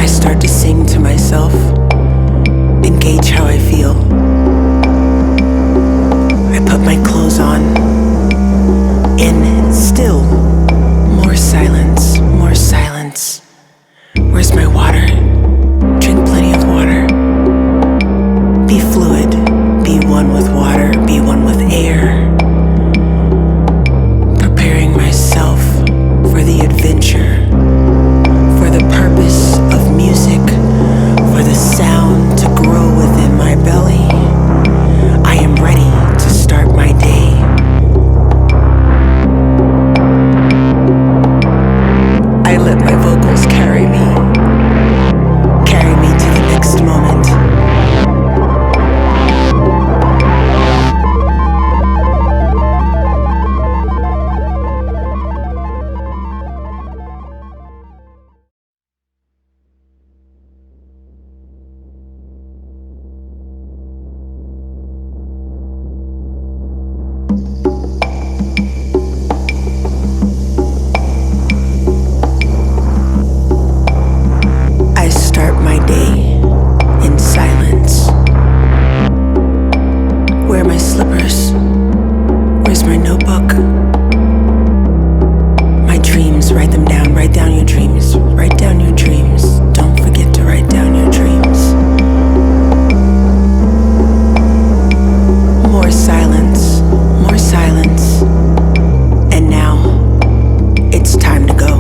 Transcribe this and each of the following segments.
I start to sing to myself and gauge how I feel. I put my clothes on, and still more silence, more silence. Where's my water? Drink plenty of water. Be fluid, be one with water, be one with air. Preparing myself for the adventure, for the purpose of music, for the sound to grow within my belly. I am ready to start my day. I let my vocals carry me to the next moment. I start my day in silence. Where are my slippers? Where's my notebook? My dreams, write them down. Write down your dreams. Write down your dreams. Don't forget to write down your dreams. More silence, more silence. And now, it's time to go.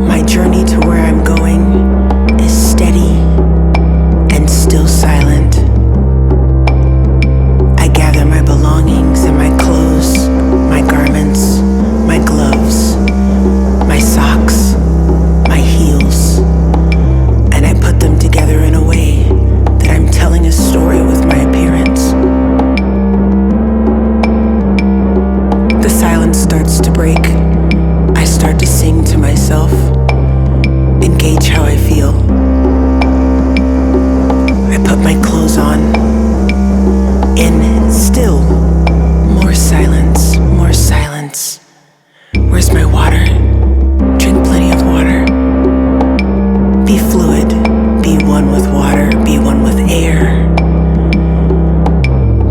My journey to where I'm going is steady and still silent. I gather my belongings and my clothes, my garments, my gloves, my socks, my heels, and I put them together in a way that I'm telling a story with my appearance. The silence starts to break. I start to sing to myself and gauge how I feel. I put my clothes on, and still more silence, more silence. Where's my water? Drink plenty of water. Be fluid, be one with water, be one with air.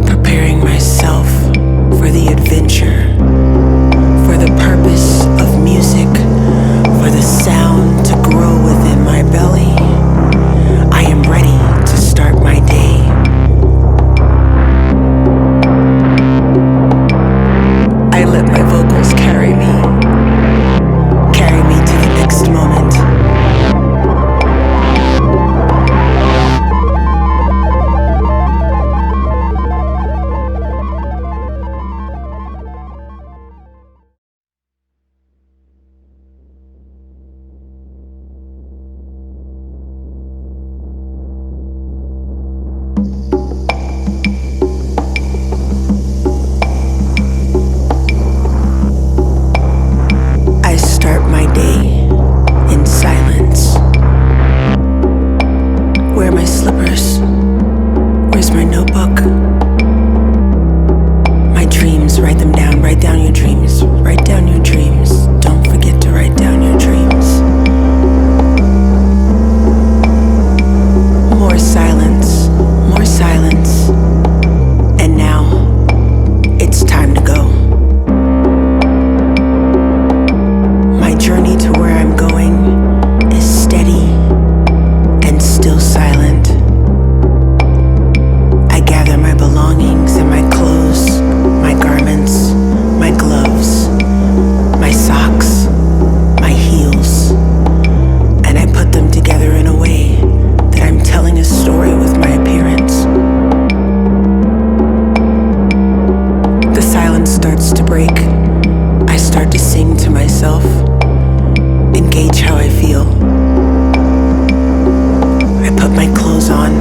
Preparing myself for the adventure, for the purpose of music, for the sound to grow within my belly. I am ready to start my day. I let my vocals carry me to the next moment. I start my day in silence. Where are my slippers? Where's my notebook? My dreams, write them down. Write down your dreams. Write down your dreams. Don't forget to write down your dreams. More silence, more silence. And now, it's time to go. My journey to where I'm going is steady and still silent. I gather my belongings and my clothes, my garments, my gloves, my socks, my heels, and I put them together in a way that I'm telling a story with my appearance. The silence starts to break. I start to sing to myself and gauge how I feel. I put my clothes on,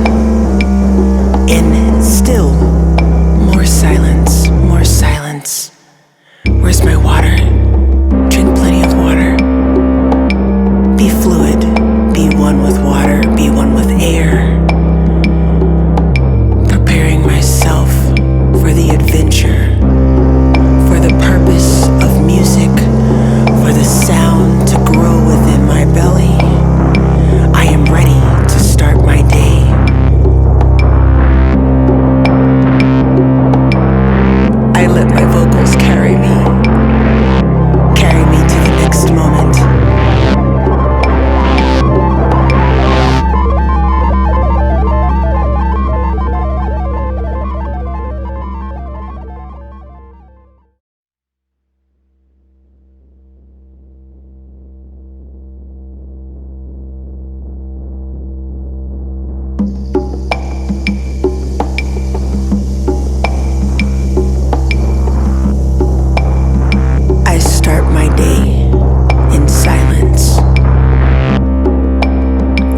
and still more silence, more silence. Where's my water? Drink plenty of water. Be fluid, be one with water, be one with air. Preparing myself for the adventure, for the purpose of music, for the sound to grow with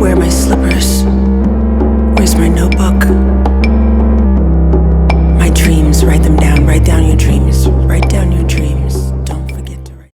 Where are my slippers? Where's my notebook?